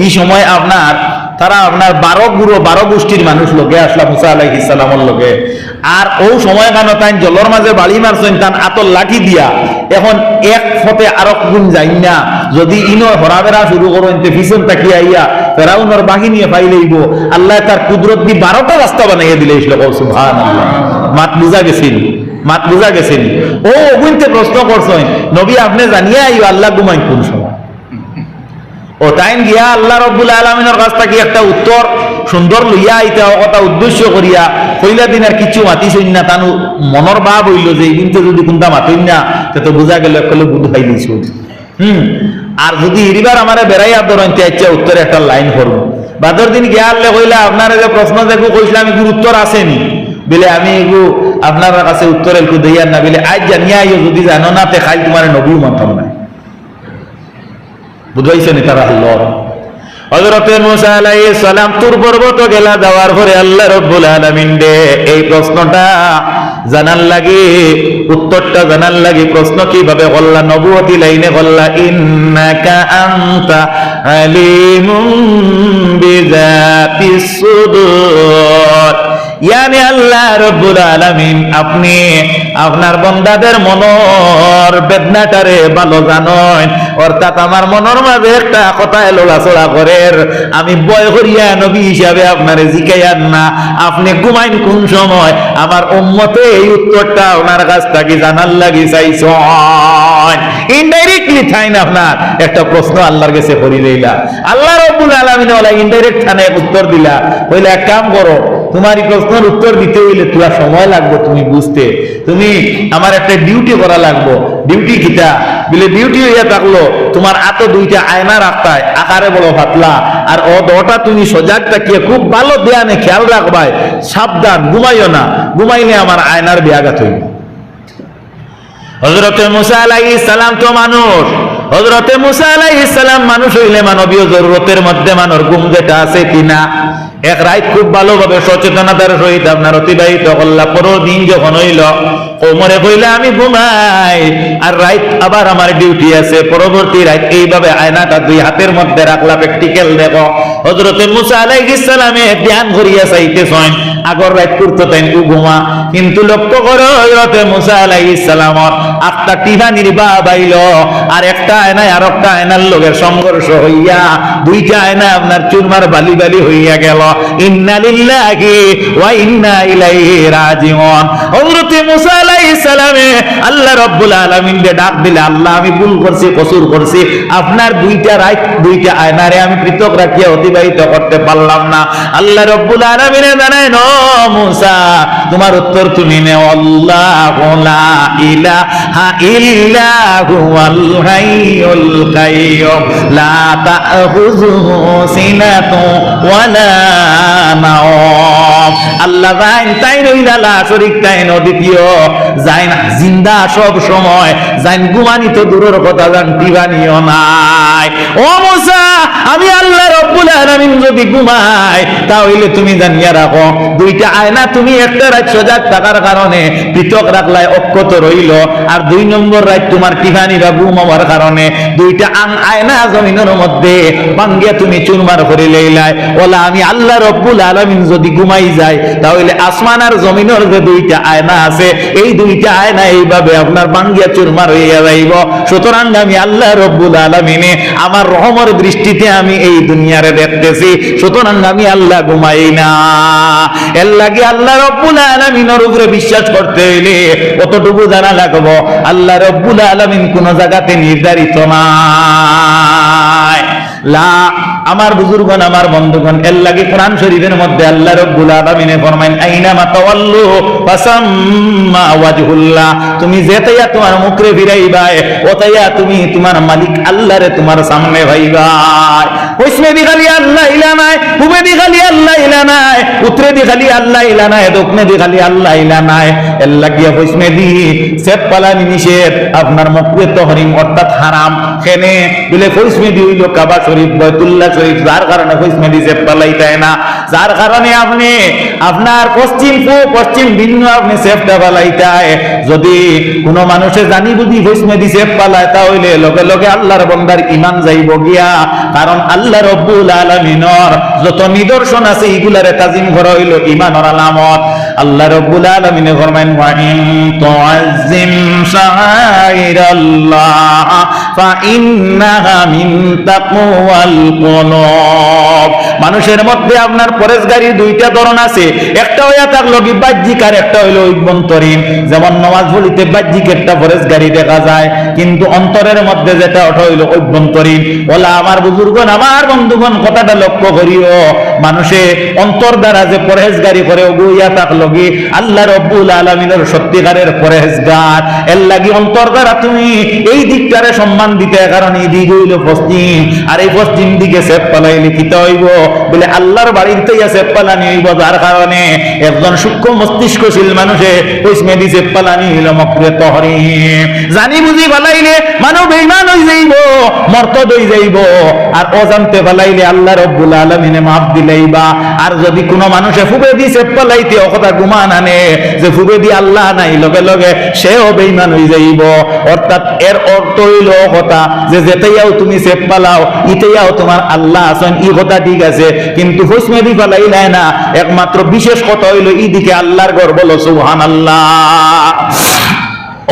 এই সময় আপনার তারা আপনার 12 গোষ্ঠীর মানুষ লগে আসলা মুসা আলাইহিস সালামের লগে, আর ও সময় কেন তাই জলের মাঝে বাড়ি মারছেন তান আতর লাঠি দিয়া। এখন এক ফতে আরো গুণ যাই না, যদি ইনো হরাবেরা শুরু করেন তে পিছন তাকিয়ে আইয়া ফেরাউনের বাহিনী পাইলেইব আল্লাহ তার কুদরত দি 12টা রাস্তা বানাইয়া দিলে। সুবহানাল্লাহ। মাত বুঝা গেছেন ও গুনতে প্রশ্ন করছেন নবী আপনি জানিয়া আইও আল্লাহ ঘুমাই কোন সময়? ও টাইম গিয়া আল্লাহ রাব্বুল আলামিনের কাছ থেকে একটা উত্তর সুন্দর লইয়া আইতে কথা উদ্দেশ্য করিয়া কইলা দিন আর কিছু মাতিছেন না, তানু মনের ভাব হইল যে কিন্তু যদি কোনটা মাতিন না তো বোঝা গেল একলে বুধ খাই দিয়েছ। আর যদি এবার আমারে বেড়াইয়া ধরতে ইচ্ছা উত্তরে একটা লাইন করবো বাদর দিন গিয়ালে কইলা আপনার যে প্রশ্ন দেখো কইছিলাম এগুলো উত্তর আসেনি বলে আমি এগু আপনার কাছে উত্তর একটু দিয়ার না বলে আজ জানিয়া আইও যদি জানো না তে খাই তোমার নবী মানতাম না বুঝাইছেন তারা আল্লাহ হযরতে মুসা আলাইহিস সালাম তুর পর্বত গেলা যাওয়ার পরে আল্লাহ রাব্বুল আলামিন দে এই প্রশ্নটা জানার লাগি উত্তরটা জানার লাগি প্রশ্ন কিভাবে করলা নবুয়তি লাইনে করলা ইন্নাকা আনতা আলিমুম বিযাতিস সুদূর ইয়ানি আল্লাহ রাব্বুল আলামিন আপনি আপনার বান্দাদের মনের বেদনাটারে ভালো জানেন অর্থাৎ আমার মনের মাঝে একটা কথা লোলাচড়া করের আমি ভয় করিয়া নবী হিসাবে আপনারে জিকাইয়ার না আপনি ঘুমাইন কোন সময় আমার উম্মতে এই উত্তরটা ওনার কাছ থেকে জানার লাগি চাইছেন ইনডাইরেক্টলি থাইন আপনার একটা প্রশ্ন আল্লাহর কাছে করি লইলা আল্লাহ রাব্বুল আলামিন ওলা ইনডাইরেক্ট থানে উত্তর দিলা কইলা এক কাম করো তোমার এই প্রশ্নের উত্তর দিতে হইলে তোমার সময় লাগবে তুমি বুঝতে তুমি আমার একটা ডিউটি করা লাগবে ডিউটি কিটা বলে ডিউটি হইয়া থাকলো তোমার এত দুইটা আয়না রাখতায় আকারে বড় পাতলা আর ও দটা তুমি সজাগ থাকিয়ে খুব ভালো ধ্যানে খেয়াল রাখবাই সাবধান ঘুমাইও না ঘুমাইলে আমার আয়নার ব্যাঘাত হইল হযরতে মুসা আলাইহিস সালাম তো মানুষ হযরতে মুসা আলাইহিস সালাম মানুষ হইলে মানবীয় জরুরতের মধ্যে মানুষ ঘুম যেটা আছে কিনা এক রাত খুব ভালোভাবে সচেতনতার সহিত আপনার অতিবাহিত করলা পরের দিন যখন হইল ওমরে কইলা আমি ঘুমাই আর রাত আবার আমার ডিউটি আছে পরবর্তী রাত এইভাবে আয়নাটা দুই হাতের মধ্যে রাখলা প্র্যাকটিক্যাল দেখো হযরতে মুসা আলাইহিস সালামে ধ্যান করিয়া চাইতেছেন আগর রাত করতে তাই ঘুমা কিন্তু লক্ষ্য করো হযরতে মুসা আলাইহিস সালামর একটা টিহা নির্বাহ বাইল আর একটা আয়নায় আর একটা আয়নার লোকের সংঘর্ষ হইয়া দুইটা আয়না আপনার চুরমার বালি বালি হইয়া গেল ইন্না লিল্লাহি ওয়া ইন্না ইলাইহি রাজিউন হযরতে মুসা আলাইহিস সালামে আল্লাহ রাব্বুল আলামিন কে ডাক দিলে আল্লাহ আমি ভুল করছি কসুর করছি আপনার দুইটা রাত দুইটা আয়নারে আমি পৃথক রাখিয়া অতিবাহিত করতে পারলাম না আল্লাহ রাব্বুল আলামিনে জানেন ও মুসা তোমার উত্তর তুমি নেও আল্লাহু লা ইলাহা ইল্লা হুয়াল হাইয়ুল কাইয়্যুম লা তাখুযুহু সিনাতু ওয়ালা নাওম আল্লাহ জাইন তাই রইলা লা শরীক তাই দ্বিতীয় জাইন জিন্দা সব সময় জাইন ঘুমানি তো দূরের কথা জান দিবানিও নাই ও মুসা আমি আল্লাহ রাব্বুল আলামিন যদি ঘুমাই তাহলে তুমি জানিয়া রাখো দুইটা আয়না তুমি একটা রাত সজাগ থাকার কারণে পৃথক রাখলাই অক্ষত রইল আর দুই নম্বর রাত তোমার টিহানিরা ঘুম হওয়ার কারণে দুইটা আয়না জমিনের মধ্যে ভাঙ্গিয়া তুমি চুরমার করে লইলাই ওলা আমি আল্লাহ রাব্বুল আলামিন যদি ঘুমাই যাই তাহলে আসমান আর জমিনের যে দুইটা আয়না আছে এই দুইটা আয়না এইভাবে আপনার ভাঙ্গিয়া চুরমার হইয়া যাইব সুতরাং আমি আল্লাহ রাব্বুল আলামিনে আমার রহমর দৃষ্টিতে আমি এই দুনিয়ারে দেখতেছি সুতরাং আমি আল্লাহ ঘুমাই না এর লাগি আল্লাহ রাব্বুল আলামিনের উপরে বিশ্বাস করতে হইলে কতটুকু জানা লাগবো আল্লাহ রাব্বুল আলামিন কোন জায়গাতে নির্ধারিত নাই লা আমার বুজুর্গণ আমার বন্ধুগণ এর লাগি কোরআন শরীফের মধ্যে আল্লাহ রাব্বুল আলামিন ফরমায়েন আইনা মা তাওয়াল্লু ফাসাম্মা ওয়াজহুল্লাহ তুমি যেতাইয়া তোমার মুখরে ফিরাইবাই ওতাইয়া তুমি তোমার মালিক আল্লাহরে তোমার সামনে ভাইবাই ওইসমে দি খালি আল্লাহ ইলা নাই পূবে দি খালি আল্লাহ ইলা নাই উত্তরে দি খালি আল্লাহ ইলা নাই দক্ষিণে দি খালি আল্লাহ ইলা নাই এর লাগি ওইসমে দি সেট পালানি নিষেধ আপনার মুখরে তাহরিম অর্থাৎ হারাম কেনে বলে ওইসমে দি হইল কাবা শরীফ বাইতুল্লাহ শরীফ যার কারণে ওইসমে দি সেট পালাইতায় না যার কারণে আপনি আপনার পশ্চিম ভিন্ন আপনি সেফটা পালাইতায় যদি কোনো মানুষে জানি বুঝি ওইসমে দি সেফ পালায় তাহলে লগে লগে আল্লাহর বান্দার ঈমান যাইব গিয়া কারণ আল্লাহ রাব্বুল আলামিনের যত নিদর্শন আছে এগুলারে তাজিম করা হইল ঈমানের আলামত আল্লাহ রাব্বুল আলামিন ফরমায়েন ওয়া ইন তুআজ্জিম শাআইরাল্লাহ ফা ইন্নাহা মিন তাকওয়াল কুলুব মানুষের মধ্যে আপনার পরেশগারির দুইটা ধরন আছে একটা হইয়া থাকলো কি বাহ্যিক আর একটা হইলো অভ্যন্তরীণ যেমন নামাজ পড়িতে বাহ্যিক একটা পরেশগারি দেখা যায় কিন্তু অন্তরের মধ্যে যেটা ওটা হইলো অভ্যন্তরীণ ওলা আমার বুজুর্গণ আমার বন্ধুগণ কথাটা লক্ষ্য করিও মানুষে অন্তর দ্বারা যে পরেশগারি করে ওগুইয়া থাকলো কি আল্লাহ রাব্বুল আলামিনের সত্যিকারের পরেশগার এর লাগি অন্তর দ্বারা তুমি এই দিকটারে সম্মান সম্মান দিতে, কারণ এই দিক হইল পশ্চিম, আর এই পশ্চিম দিকে সেপ পালাইলে কিতা হইব বলে আল্লাহর বাড়ির থেকে সেপ পালানি হইব, যার কারণে একজন সূক্ষ্ম মস্তিষ্কশীল মানুষে পশ্চিমে দি সেপ পালানি হইল মকরুহে তাহরিম। জানি বুঝি পালাইলে মানুষ বেঈমান হয়ে যাইব, মর্তদ হয়ে যাইব, আর অজান্তে পালাইলে আল্লাহ রাব্বুল আলামিনে মাফ দিলাইবা। আর যদি কোনো মানুষে ফুবে দি সেপ পালাইতে কথা গুমান আনে যে ফুবে দি আল্লাহ নাই, লগে লগে সেও বেঈমান হয়ে যাইব। অর্থাৎ এর অর্থ হইল কথা যে যেতেইয়াও তুমি সেপ পালাও ইতেইয়াও তোমার আল্লাহ আছেন, ই কথা ঠিক আছে, কিন্তু পশ্চিমে দি পালাইলে না। একমাত্র বিশেষ কথা হইল এইদিকে আল্লাহর ঘর, বলো সুবহানাল্লাহ।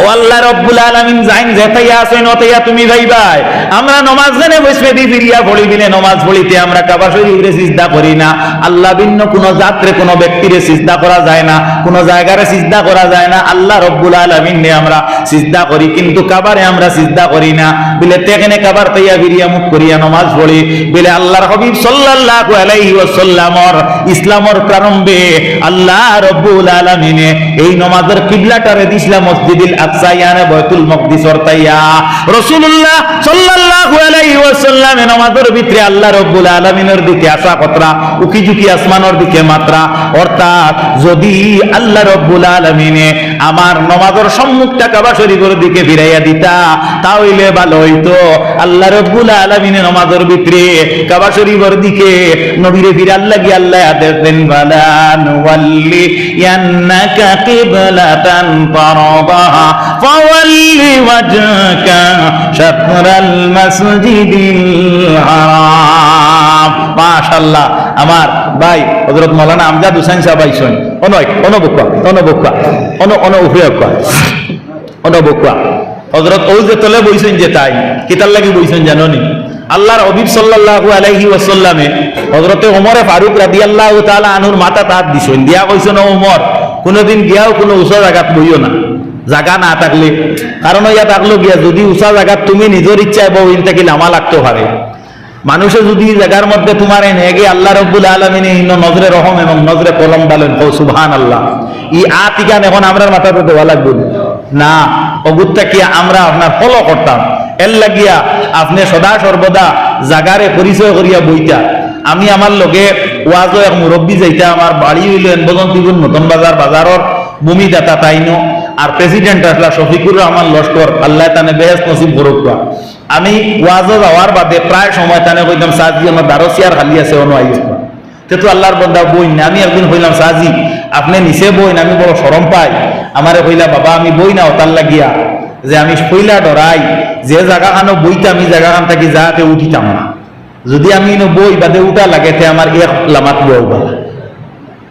ও আল্লাহ রাব্বুল আলামিন জাইন যেতাইয়া আছেন ওতাইয়া তুমি যাইবাই। আমরা নামাজ জানে বসবে দি ফিরিয়া পড়ি বিলে নামাজ পড়িতে আমরা কাবা শরীফে সিজদা করি না। আল্লাহ ভিন্ন কোন জাত্রে কোন ব্যক্তিরে সিজদা করা যায় না, কোন জায়গায় সিজদা করা যায় না। আল্লাহ রাব্বুল আলামিন নে আমরা সিজদা করি, কিন্তু কাবারে আমরা সিজদা করি না বিলে তেখানে কাবার তাইয়া ফিরিয়া মুখ করিয়া নামাজ পড়ি বিলে আল্লাহর হাবিব সাল্লাল্লাহু আলাইহি ওয়াসাল্লামর ইসলামের প্রারম্ভে আল্লাহ রাব্বুল আলামিনে এই নামাজের কিবলাটারে দিছিলা মসজিদুল আকসা ইয়ানে বাইতুল মাকদিসর তাইয়া। রাসূলুল্লাহ সাল্লাল্লাহু আলাইহি ওয়াসাল্লাম নামাজের ভিতরে আল্লাহ রাব্বুল আলামিনের দিকে আশা কতরা উকি ঝুঁকি আসমানের দিকে মাত্রা। অর্থাৎ যদি আল্লাহ রাব্বুল আলামিনে আমার নামাজের সম্মুখটা কাবা শরীফের দিকে ফিরাইয়া দিতা তাহলে ভালো হইতো। আল্লাহ রাব্বুল আলামিনে নামাজের ভিতরে কাবা শরীফের দিকে নবীরে ফিরাল লাগি আল্লাহ আদেশ দেন, বালান ওয়াল্লি ইয়ান্নাকা কিবলাতান ফারাদাহা ফাওয়াল্লি ওয়াজহাকা শাতরাল মাসজিদিল হারাম। মাশাআল্লাহ, আমার ভাই হযরত মাওলানা আমজাদ হোসেন সাহেব আইছেন, হযরত ও যে তলে বইছেন যে তাই কিতার লাগি বইছেন জানো নি? আল্লাহর হাবিব সাল্লাল্লাহু আলাইহি ওয়াসাল্লামে হযরতে ওমরে ফারুক রাদিয়াল্লাহু তাআলা আনহুর মাথা হাত দিছেন, দিয়া কইছেন ও ওমর কোনদিন গিয়াও কোনো উঁচা জায়গাত বইও না, জায়গা না থাকলে, কারণ ইয়া থাকলো গিয়া যদি উঁচা জায়গাত তুমি নিজের ইচ্ছায় বউ ইন থাকি লামা লাগতে পারে। মানুষে যদি জায়গার মধ্যে তোমার নেগে আল্লাহ রাব্বুল আলামিন নজরে রহম এবং নজরে কলম ডালেন, ও সুবহানাল্লাহ। ই আতিকান এখন আমরার মাথাতে দেওয়া লাগবে না, অগুত্তা কি আমরা আপনার ফলো করতাম। এর লাগিয়া আপনি সদা সর্বদা জাগারে পরিচয় করিয়া বইতা। আমি আমার লগে ওয়াজও এক মুরব্বী যাইতা, আমার বাড়ি হইল এনবজন্তিগুন নতুন বাজার বাজারের ভূমি দাতা তাইনো, আর প্রেসিডেন্ট আসলা শফিকুর রহমান লস্কর, আল্লাহ তানে বেহেশত নসিব করুক। আমি ওয়াজও যাওয়ার বাদে প্রায় সময় তানে কইতাম সাজি আমার দারসিয়ার খালি আছে অন্য আইস তো আল্লাহর বন্দা বই না। আমি একদিন কইলাম সাজি আপনি নিচে বই না, আমি বড় শরম পাই। আমারে কইলা বাবা আমি বই না তার লাগিয়া যে আমি কইলা ডরাই যে জায়গা খানো বইতে আমি জায়গা খান থাকি যাতে উঠিতাম না, যদি আমি বই বাদে উঠা লাগে তে আমার এক লামাত বউ বলা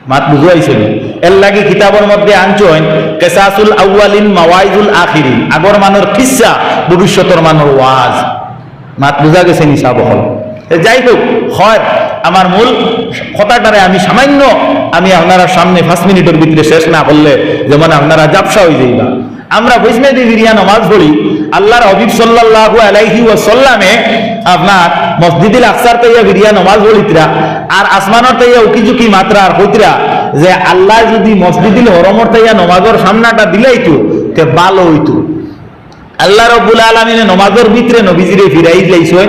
মাত বুঝাইছিল। এর লাগে কিতাবের মধ্যে আনছেন কিসাসুল আউয়ালিন মাওয়াইজুল আখিরিন, আগর মানের কিসসা ভবিষ্যতের মানের ওয়াজ। মাত বুঝা গেছে নিশা বহল। যাই হোক, হয় আমার মূল কথাটারে আমি সামান্য আমি আপনারা সামনে 5 মিনিটের ভিতরে শেষ না করলে যেমন আপনারা জাপসা হয়ে যাইবা। আমরা বৈষ্ণব বিরিয়া নামাজ পড়ি, আল্লাহর হাবিব সাল্লাল্লাহু আলাইহি ওয়াসাল্লামে আপনার মসজিদুল আকসার তাইয়া বিরিয়া নামাজ পড়িতরা, আর আসমানের তাইয়া উকিঝুঁকি মাত্রা আর হইতরা যে আল্লাহ যদি মসজিদুল হরমর তাইয়া নামাজের সামনাটা দিলাইতো তে ভালো হইতো। আল্লাহ রাব্বুল আলামিন নামাজের ভিতরে নবীজিরে ফিরাই দিলাইছেন,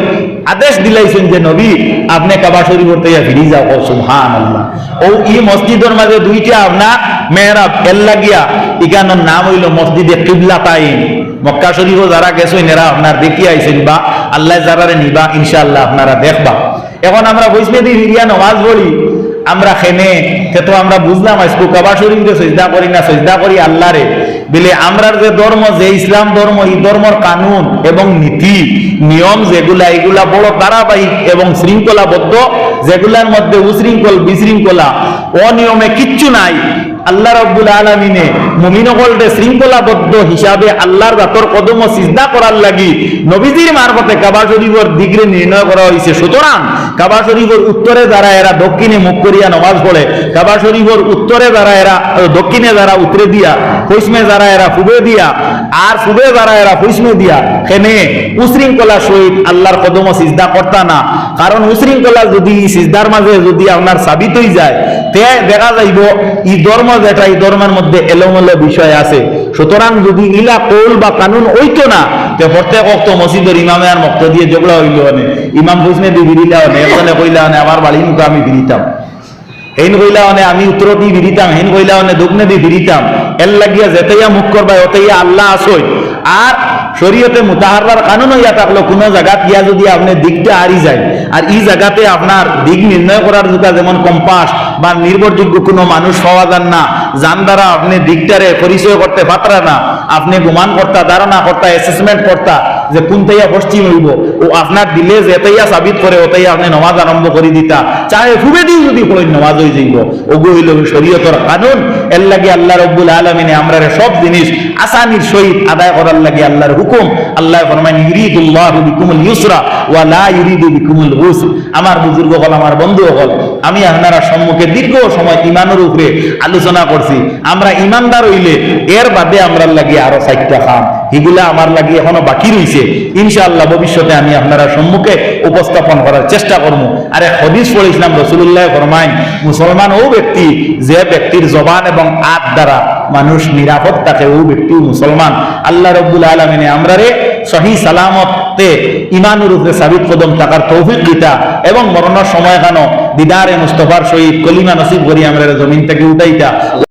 আদেশ দিলাইছেন যে নবী আপনি কাবা শরীফের তাইয়া ফিরি যাও। সুবহানাল্লাহ। ও এই মসজিদের মাঝে দুইটা আপনার মেহরাব, এর লাগিয়া ইখানোর নাম হইল মসজিদে কিবলাতাইন। মক্কা শরীফও যারা গেছেন এরা আপনার দেখি আইছেন বা আল্লাহ যারারে নিবা ইনশাআল্লাহ আপনারা দেখবা। এখন আমরা বৈষ্ণবী ফিরিয়া নামাজ পড়ি, আমরা খেনে তো আমরা বুঝলাম আজকে কাবা শরীফে সজদা করি না, সজদা করি আল্লাহরে বলে আমরার যে ধর্ম, যে ইসলাম ধর্ম, এই ধর্মর কানুন এবং নীতি নিয়ম যেগুলা এগুলা বড় ধারাবাহিক এবং শৃঙ্খলাবদ্ধ, যেগুলার মধ্যে উশৃঙ্খল বিশৃঙ্খলা অনিয়মে কিচ্ছু নাই। আল্লাহ রাব্বুল আলামিনে মুমিনগণকে শৃঙ্খলাবদ্ধ হিসাবে আল্লাহর জাতর কদম সিজদা করার লাগি নবীজির মারফতে কাবা শরীফের দিগরে নির্ণয় করা হয়েছে। সুতরাং কাবা শরীফের উত্তরে যারা এরা দক্ষিণে মুখ করিয়া নামাজ পড়ে, কাবা শরীফের উত্তরে যারা এরা দক্ষিণে যারা উত্তরে দিয়া, পশ্চিমে যারা এরা পূবে দিয়া, আর পূবে যারা এরা পশ্চিমে দিয়া, সেনে উশৃঙ্খলা সহিত আল্লাহর কদম সিজদা করতা না। কারণ উশৃঙ্খলা যদি সিজদার মাঝে যদি আপনার সাবিত হয়ে যায় তে দেখা যাইব এই ধর্ম যেটা, এই ধর্মের মধ্যে এলোমেলো বিষয় আছে। সুতরাং যদি ইলা কৌল বা কানুন হইতো না তো প্রত্যেক অক্ত মসজিদের ইমামে আর মক্ত দিয়ে ঝগড়া হইল অনে ইমাম বুঝনে দিয়ে বিরিলা অনে একজনে কইলা অনে আমার বাড়ি মুখে আমি বিরিতাম হেন কইলা অনে আমি উত্তর দিয়ে বিরিতাম হেন কইলা অনে দক্ষিণে দিয়ে বিরিতাম এর লাগিয়া যেতেইয়া মুখ করবা ওতেইয়া আল্লাহ আসই আর শরীয়তে মুতাহাররার কানুন হইয়া থাকলো কোন জায়গাত গিয়া যদি আপনি দিকটা হারি যায় আর এই জায়গাতে আপনার দিক নির্ণয় করার জুতা যেমন কম্পাস বা নির্ভরযোগ্য কোনো মানুষ পাওয়া যান না যান দ্বারা আপনি দিকটারে পরিচয় করতে পারতেন না আপনি গুমান করতা ধারণা করতা অ্যাসেসমেন্ট করতা যে কোনটাইয়া পশ্চিম হইব ও আপনার দিলে যেটাইয়া সাবিত করে ওটাইয়া আপনি নমাজ আরম্ভ করে দিতা চাহে খুবই দিন যদি পড়েন নমাজ হয়ে যাইব ওগো হইল শরীয়তের কানুন এর লাগে আল্লাহ রব্বুল আলামিনে আমরা সব জিনিস আসানির সহিত আদায় করার লাগে আল্লাহর হুকুম আল্লাহ ফরমান ইউরিদুল্লাহু বিকুমুল ইউসরা ওয়া লা ইউরিদু বিকুমুল উসর আমার বুজুর্গ হল আমার বন্ধু হল আমি আপনারা সম্মুখে দীর্ঘ সময় ইমানের উপরে আলোচনা করছি আমরা ইমানদার হইলে এর বাদে আমরা লাগি আরো 4টা কাম এগুলা আমার লাগি এখনো বাকি রইছে ইনশাআল্লাহ ভবিষ্যতে আমি আপনারা সম্মুখে উপস্থাপন করার চেষ্টা করব আর এক হাদিস পড়েছিলাম রাসূলুল্লাহ ফরমায় মুসলমান ও ব্যক্তি যে ব্যক্তির জবান এবং হাত দ্বারা মানুষ নিরাপদ থাকে ও ব্যক্তি মুসলমান আল্লাহ রাব্বুল আলামিন আমরারে সহি সালামতে ঈমানের উপরে সাবিত কদম থাকার তৌফিক দিতা এবং মরণের সময় কানো দিদারে মুস্তাফার সহিত কলিমা নসিব করি আমরা জমিন থেকে উঠাইতা